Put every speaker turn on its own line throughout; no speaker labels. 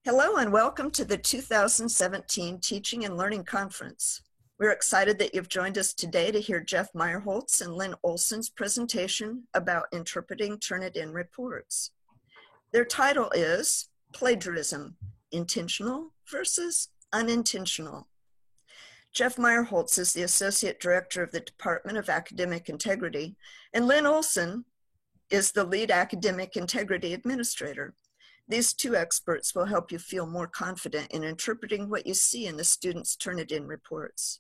Hello and welcome to the 2017 Teaching and Learning Conference. We're excited that you've joined us today to hear Jeff Meyerholtz and Lynn Olson's presentation about interpreting Turnitin reports. Their title is Plagiarism, Intentional versus Unintentional. Jeff Meyerholtz is the Associate Director of the Department of Academic Integrity, and Lynn Olson is the Lead Academic Integrity Administrator. These two experts will help you feel more confident in interpreting what you see in the students' Turnitin reports.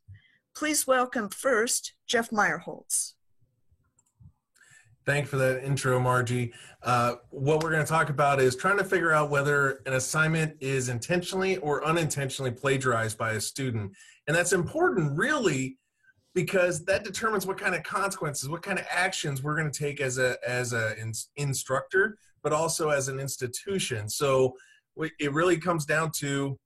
Please welcome first, Jeff Meyerholtz.
Thanks for that intro, Margie. What we're going to talk about is trying to figure out whether an assignment is intentionally or unintentionally plagiarized by a student. And that's important, really, because that determines what kind of consequences, what kind of actions we're going to take as an instructor, but also as an institution. So it really comes down to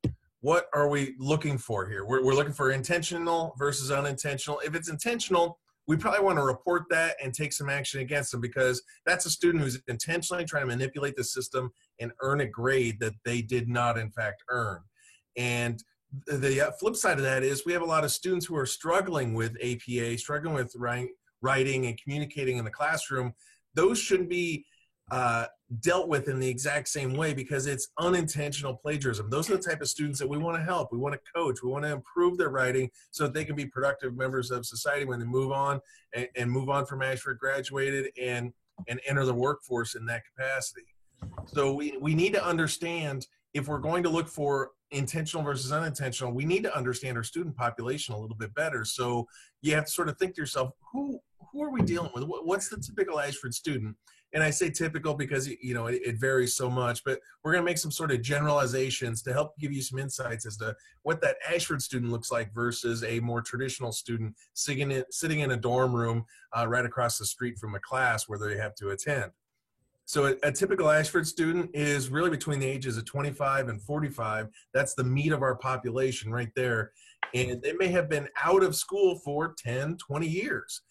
what are we looking for here? We're looking for intentional versus unintentional. If it's intentional, we probably want to report that and take some action against them, because that's a student who's intentionally trying to manipulate the system and earn a grade that they did not, in fact, earn. And the flip side of that is we have a lot of students who are struggling with APA, struggling with writing and communicating in the classroom. Those shouldn't be dealt with in the exact same way, because it's unintentional plagiarism. Those are the type of students that we want to help. We want to coach. We want to improve their writing so that they can be productive members of society when they move on and move on from Ashford, graduated, and enter the workforce in that capacity. So we need to understand, if we're going to look for intentional versus unintentional, we need to understand our student population a little bit better. So you have to sort of think to yourself, who are we dealing with? What's the typical Ashford student? And I say typical because, you know, it varies so much, but we're going to make some sort of generalizations to help give you some insights as to what that Ashford student looks like versus a more traditional student sitting in a dorm room right across the street from a class where they have to attend. So a typical Ashford student is really between the ages of 25 and 45. That's the meat of our population right there. And they may have been out of school for 10, 20 years.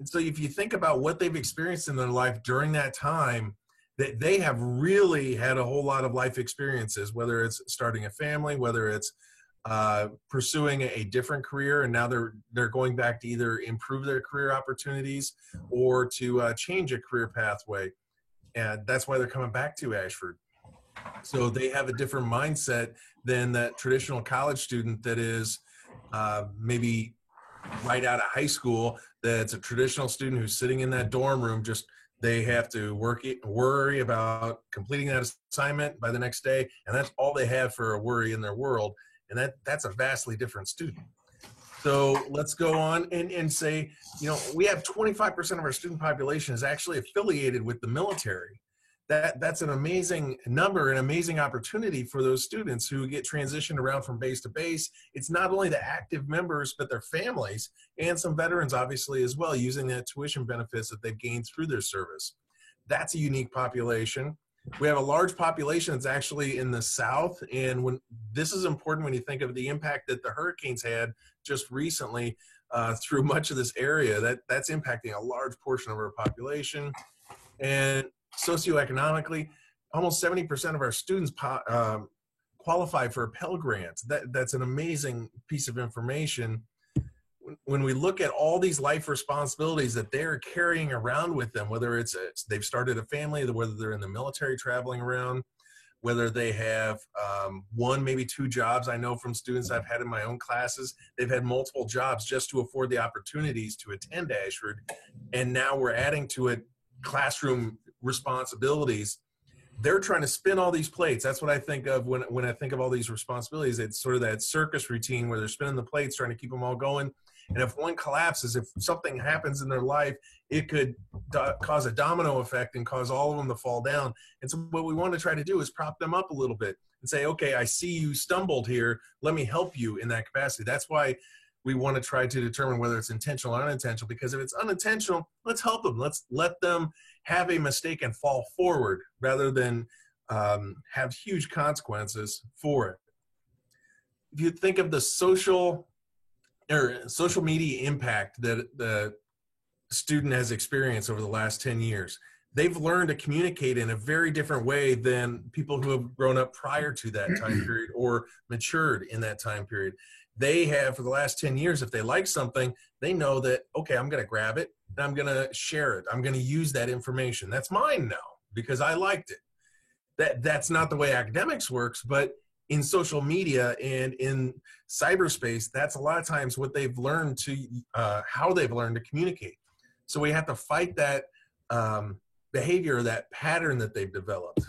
And so if you think about what they've experienced in their life during that time, that they have really had a whole lot of life experiences, whether it's starting a family, whether it's pursuing a different career, and now they're going back to either improve their career opportunities or to change a career pathway. And that's why they're coming back to Ashford. So they have a different mindset than that traditional college student that is maybe right out of high school, that's a traditional student who's sitting in that dorm room. Just they have to worry about completing that assignment by the next day, and that's all they have for a worry in their world. And that's a vastly different student. So let's go on and say, you know, we have 25% of our student population is actually affiliated with the military. That's an amazing number, an amazing opportunity for those students who get transitioned around from base to base. It's not only the active members, but their families and some veterans, obviously, as well, using that tuition benefits that they've gained through their service. That's a unique population. We have a large population that's actually in the South, and this is important when you think of the impact that the hurricanes had just recently through much of this area. That's impacting a large portion of our population. And socioeconomically, almost 70% of our students qualify for a Pell Grant. That's an amazing piece of information. When we look at all these life responsibilities that they're carrying around with them, whether they've started a family, whether they're in the military traveling around, whether they have one, maybe two jobs. I know from students I've had in my own classes, they've had multiple jobs just to afford the opportunities to attend Ashford. And now we're adding to it classroom responsibilities. They're trying to spin all these plates. That's what I think of when I think of all these responsibilities. It's sort of that circus routine where they're spinning the plates, trying to keep them all going. And if one collapses, if something happens in their life, it could cause a domino effect and cause all of them to fall down. And so what we want to try to do is prop them up a little bit and say, okay, I see you stumbled here. Let me help you in that capacity. That's why we want to try to determine whether it's intentional or unintentional, because if it's unintentional, let's help them. Let's let them have a mistake and fall forward rather than have huge consequences for it. If you think of the social media impact that the student has experienced over the last 10 years, they've learned to communicate in a very different way than people who have grown up prior to that time period or matured in that time period. They have, for the last 10 years, if they like something, they know that, okay, I'm going to grab it and I'm going to share it. I'm going to use that information. That's mine now because I liked it. That's not the way academics works, but in social media and in cyberspace, that's a lot of times what they've learned to, how they've learned to communicate. So we have to fight that behavior, that pattern that they've developed.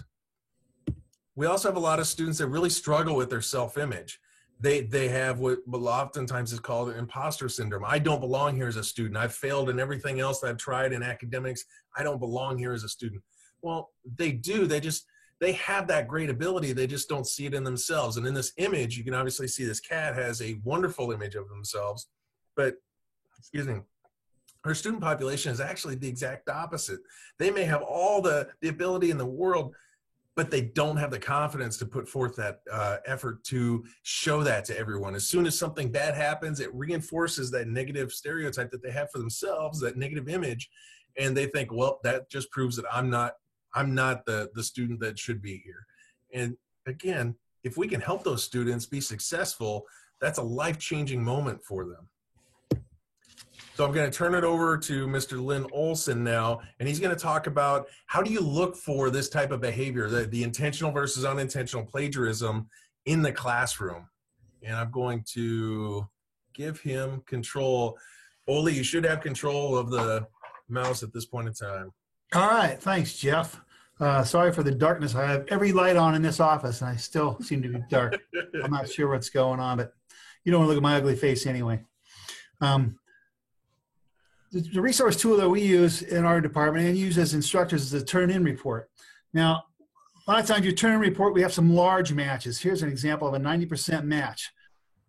We also have a lot of students that really struggle with their self-image. They have what oftentimes is called imposter syndrome. I don't belong here as a student. I've failed in everything else that I've tried in academics. I don't belong here as a student. Well, they do. They have that great ability. They just don't see it in themselves. And in this image, you can obviously see this cat has a wonderful image of themselves, but, excuse me, her student population is actually the exact opposite. They may have all the ability in the world, but they don't have the confidence to put forth that effort to show that to everyone. As soon as something bad happens, it reinforces that negative stereotype that they have for themselves, that negative image, and they think, well, that just proves that I'm not the student that should be here. And again, if we can help those students be successful, that's a life-changing moment for them. So I'm going to turn it over to Mr. Lynn Olson now, and he's going to talk about how do you look for this type of behavior, the intentional versus unintentional plagiarism in the classroom. And I'm going to give him control. Ole, you should have control of the mouse at this point in time.
All right. Thanks, Jeff. Sorry for the darkness. I have every light on in this office, and I still seem to be dark. I'm not sure what's going on, but you don't want to look at my ugly face anyway. The resource tool that we use in our department and use as instructors is the turn-in report. Now, a lot of times your turn-in report, we have some large matches. Here's an example of a 90% match,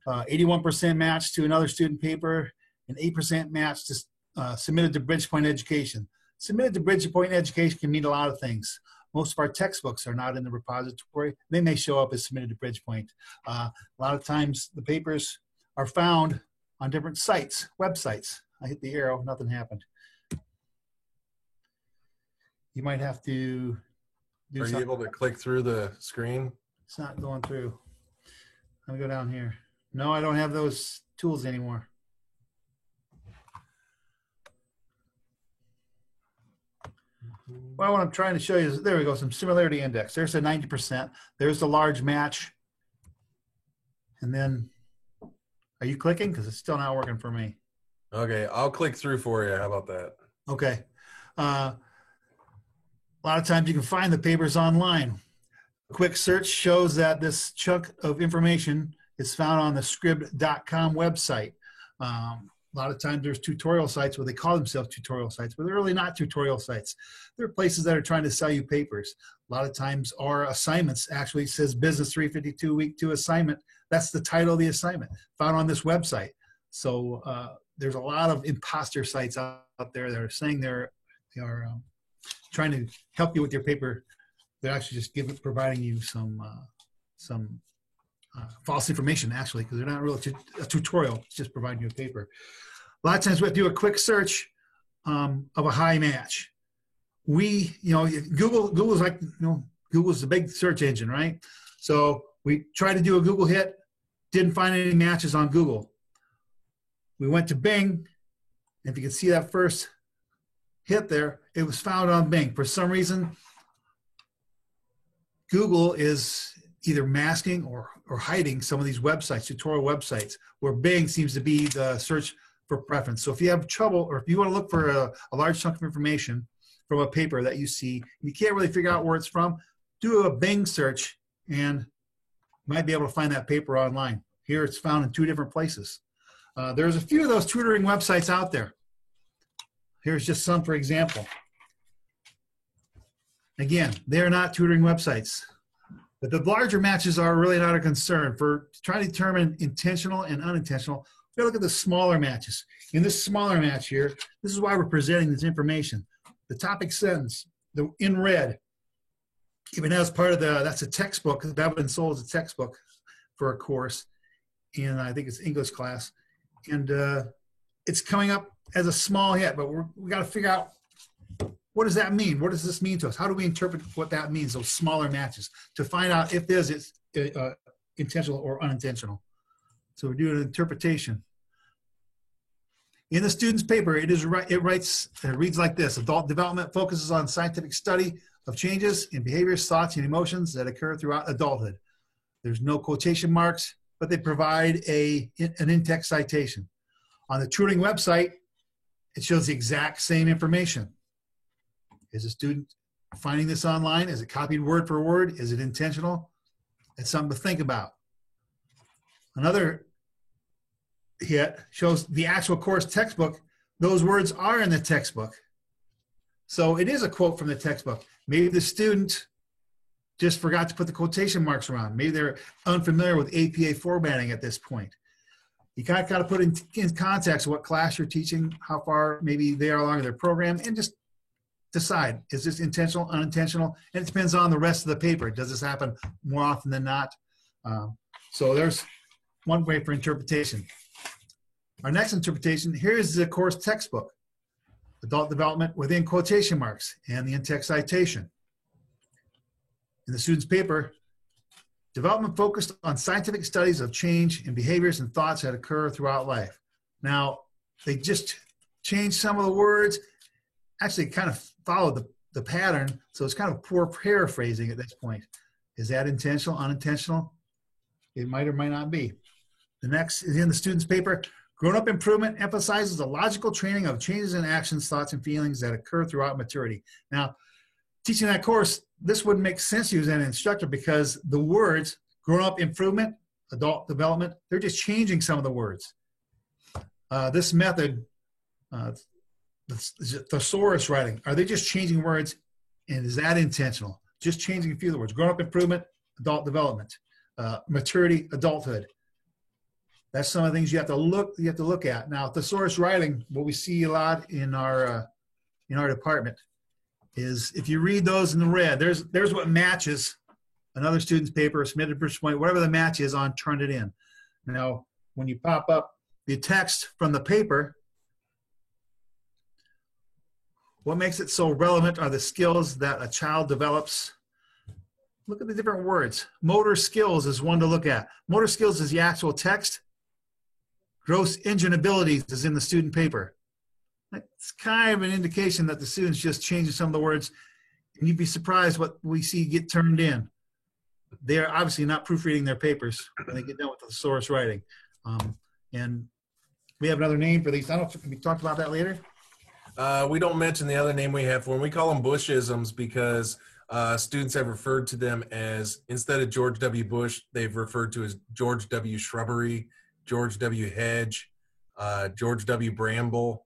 81% match to another student paper, and 8% match to submitted to Bridgepoint Education. Submitted to Bridgepoint Education can mean a lot of things. Most of our textbooks are not in the repository. They may show up as submitted to Bridgepoint. A lot of times the papers are found on different sites, websites. I hit the arrow, nothing happened. You might have to do something.
Are you able to click through the screen?
It's not going through. Let me go down here. No, I don't have those tools anymore. Well, what I'm trying to show you is, there we go, some similarity index. There's a 90%. There's the large match. And then, are you clicking? Because it's still not working for me.
Okay, I'll click through for you. How about that?
Okay. A lot of times you can find the papers online. A quick search shows that this chunk of information is found on the scribd.com website. A lot of times there's tutorial sites where they call themselves tutorial sites, but they're really not tutorial sites. They're places that are trying to sell you papers. A lot of times our assignments actually says Business 352 Week 2 assignment. That's the title of the assignment, found on this website. So there's a lot of imposter sites out there that are saying they are trying to help you with your paper. They're actually just providing you some false information, actually, because they're not really a tutorial. It's just providing you a paper. A lot of times we have to do a quick search of a high match. Google's like, Google's the big search engine, right? So we tried to do a Google hit, didn't find any matches on Google. We went to Bing, and if you can see that first hit there, it was found on Bing. For some reason, Google is either masking or hiding some of these websites, tutorial websites, where Bing seems to be the search for preference. So if you have trouble, or if you want to look for a large chunk of information from a paper that you see, and you can't really figure out where it's from, do a Bing search, and you might be able to find that paper online. Here it's found in 2 different places. There's a few of those tutoring websites out there. Here's just some, for example. Again, they're not tutoring websites. But the larger matches are really not a concern. For trying to determine intentional and unintentional, we gotta look at the smaller matches. In this smaller match here, this is why we're presenting this information. The topic sentence, in red, even as part of that's a textbook, that would been sold as a textbook for a course, and I think it's English class. And it's coming up as a small hit, but we got to figure out what does that mean? What does this mean to us? How do we interpret what that means, those smaller matches, to find out if there's intentional or unintentional? So we're doing an interpretation. In the student's paper, it reads like this: adult development focuses on scientific study of changes in behaviors, thoughts, and emotions that occur throughout adulthood. There's no quotation marks, but they provide an in-text citation. On the tutoring website, it shows the exact same information. Is a student finding this online? Is it copied word for word? Is it intentional? It's something to think about. Another hit shows the actual course textbook. Those words are in the textbook. So it is a quote from the textbook. Maybe the student just forgot to put the quotation marks around. Maybe they're unfamiliar with APA formatting at this point. You kind of got to put in context what class you're teaching, how far maybe they are along in their program, and just decide, is this intentional, unintentional? And it depends on the rest of the paper. Does this happen more often than not? So there's one way for interpretation. Our next interpretation, here is the course textbook, adult development within quotation marks and the in-text citation. In the student's paper, development focused on scientific studies of change in behaviors and thoughts that occur throughout life. Now, they just changed some of the words, actually kind of followed the pattern, so it's kind of poor paraphrasing at this point. Is that intentional, unintentional? It might or might not be. The next is in the student's paper. Grown-up improvement emphasizes the logical training of changes in actions, thoughts, and feelings that occur throughout maturity. Now, teaching that course, this wouldn't make sense to you as an instructor because the words, grown-up improvement, adult development, they're just changing some of the words. This method, the thesaurus writing, are they just changing words, and is that intentional? Just changing a few of the words. Grown-up improvement, adult development, maturity, adulthood. That's some of the things you have to look at. Now, thesaurus writing, what we see a lot in our department is if you read those in the red, there's what matches another student's paper, submitted per point, whatever the match is on, turn it in. Now, when you pop up the text from the paper, what makes it so relevant are the skills that a child develops. Look at the different words. Motor skills is one to look at. Motor skills is the actual text. Gross engine abilities is in the student paper. It's kind of an indication that the student's just changing some of the words, and you'd be surprised what we see get turned in. They're obviously not proofreading their papers when they get done with the thesaurus writing. And we have another name for these. I don't know if we talked about that later.
We don't mention the other name we have for them. We call them Bushisms because students have referred to them as, instead of George W. Bush, they've referred to as George W. Shrubbery, George W. Hedge, George W. Bramble.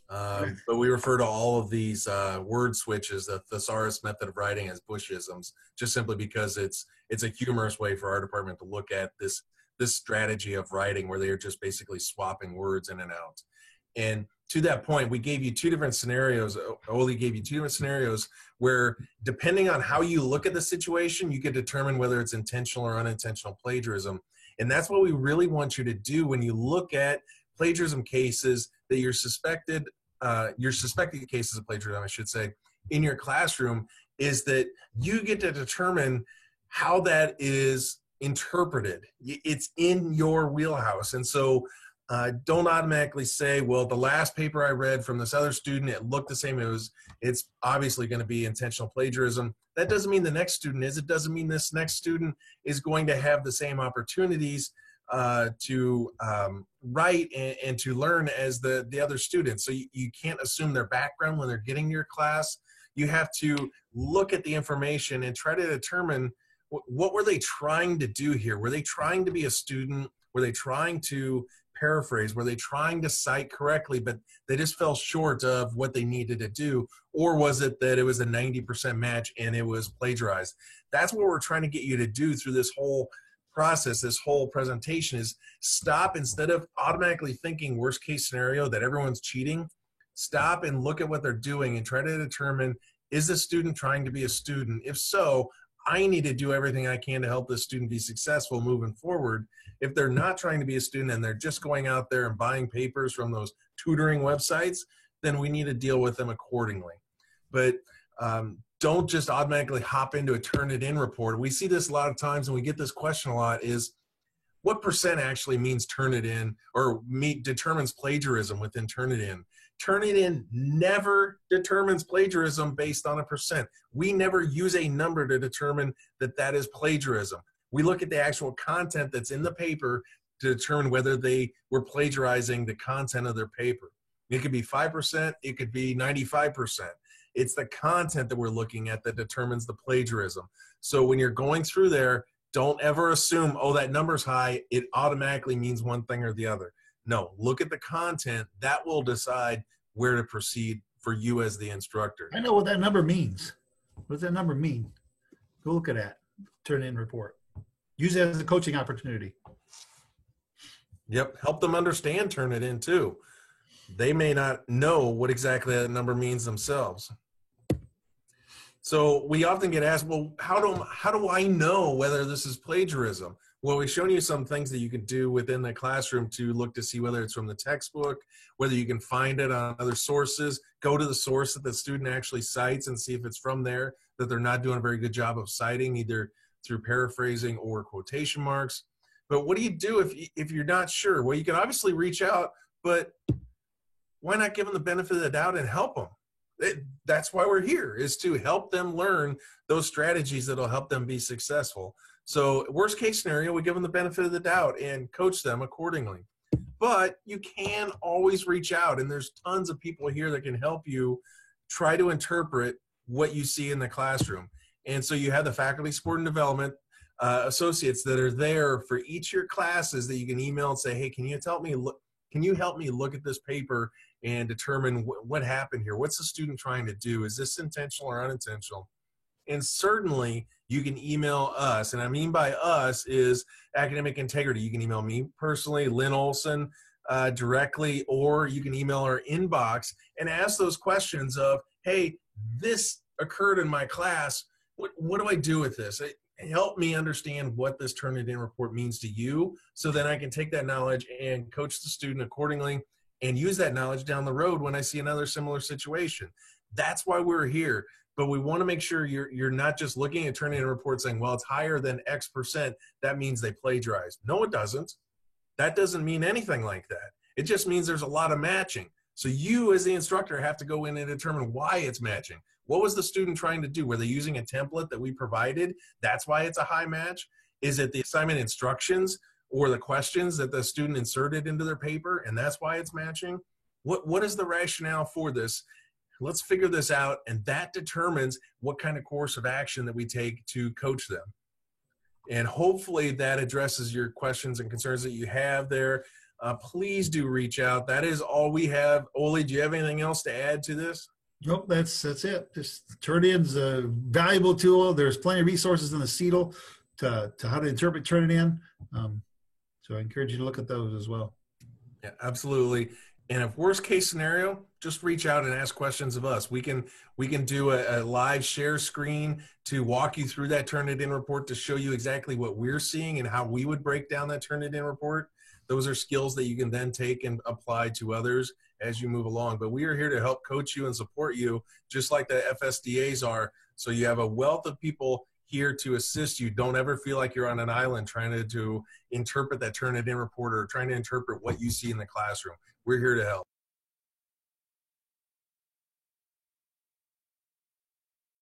But we refer to all of these word switches, the thesaurus method of writing, as Bushisms, just simply because it's a humorous way for our department to look at this strategy of writing where they are just basically swapping words in and out. And to that point, we gave you two different scenarios. Oli gave you two different scenarios where, depending on how you look at the situation, you can determine whether it's intentional or unintentional plagiarism. And that's what we really want you to do when you look at plagiarism cases that you're suspected cases of plagiarism, I should say, in your classroom, is that you get to determine how that is interpreted. It's in your wheelhouse. And so don't automatically say, well, the last paper I read from this other student, it looked the same. It's obviously going to be intentional plagiarism. That doesn't mean the next student is. It doesn't mean this next student is going to have the same opportunities to write and to learn as the other students. So you can't assume their background when they're getting your class. You have to look at the information and try to determine what were they trying to do here? Were they trying to be a student? Were they trying to paraphrase? Were they trying to cite correctly, but they just fell short of what they needed to do? Or was it that it was a 90% match and it was plagiarized? That's what we're trying to get you to do through this whole process, this whole presentation, is stop, instead of automatically thinking worst case scenario that everyone's cheating, stop and look at what they're doing and try to determine, is the student trying to be a student? If so, I need to do everything I can to help this student be successful moving forward. If they're not trying to be a student and they're just going out there and buying papers from those tutoring websites, then we need to deal with them accordingly. but don't just automatically hop into a Turnitin report. We see this a lot of times, and we get this question a lot, is what percent actually means Turnitin or determines plagiarism within Turnitin? Turnitin never determines plagiarism based on a percent. We never use a number to determine that that is plagiarism. We look at the actual content that's in the paper to determine whether they were plagiarizing the content of their paper. It could be 5%, it could be 95%. It's the content that we're looking at that determines the plagiarism. So when you're going through there, don't ever assume, oh, that number's high, it automatically means one thing or the other. No, look at the content. That will decide where to proceed for you as the instructor.
I know what that number means. What does that number mean? Go look at that Turnitin report. Use it as a coaching opportunity.
Yep, help them understand Turnitin too. They may not know what exactly that number means themselves. So we often get asked, well, how do I know whether this is plagiarism? Well, we've shown you some things that you can do within the classroom to look to see whether it's from the textbook, whether you can find it on other sources, go to the source that the student actually cites and see if it's from there, that they're not doing a very good job of citing, either through paraphrasing or quotation marks. But what do you do if you're not sure? Well, you can obviously reach out, but why not give them the benefit of the doubt and help them? That's why we're here, is to help them learn those strategies that'll help them be successful. So worst case scenario, we give them the benefit of the doubt and coach them accordingly. But you can always reach out, and there's tons of people here that can help you try to interpret what you see in the classroom. And so you have the faculty support and development associates that are there for each of your classes that you can email and say, hey, can you help me look at this paper and determine what happened here? What's the student trying to do? Is this intentional or unintentional? And certainly you can email us, and I mean by us is Academic Integrity. You can email me personally, Lynn Olson, directly, or you can email our inbox and ask those questions of, hey, this occurred in my class. What do I do with this? Help me understand what this Turnitin report means to you, so then I can take that knowledge and coach the student accordingly and use that knowledge down the road when I see another similar situation. That's why we're here. But we want to make sure you're not just looking at Turnitin reports saying, well, it's higher than X percent, that means they plagiarized. No, it doesn't. That doesn't mean anything like that. It just means there's a lot of matching. So you as the instructor have to go in and determine why it's matching. What was the student trying to do? Were they using a template that we provided? That's why it's a high match. Is it the assignment instructions or the questions that the student inserted into their paper, and that's why it's matching? What is the rationale for this? Let's figure this out, and that determines what kind of course of action that we take to coach them. And hopefully that addresses your questions and concerns that you have there. Please do reach out. That is all we have. Ole, do you have anything else to add to this?
Nope, that's it. Just Turnitin's a valuable tool. There's plenty of resources in the CETL to how to interpret Turnitin. So I encourage you to look at those as well.
Yeah, absolutely. And if worst case scenario, just reach out and ask questions of us. We can do a live share screen to walk you through that Turnitin report to show you exactly what we're seeing and how we would break down that Turnitin report. Those are skills that you can then take and apply to others as you move along. But we are here to help coach you and support you, just like the FSDAs are. So you have a wealth of people here to assist you. Don't ever feel like you're on an island trying to interpret that Turnitin report or trying to interpret what you see in the classroom. We're here to help.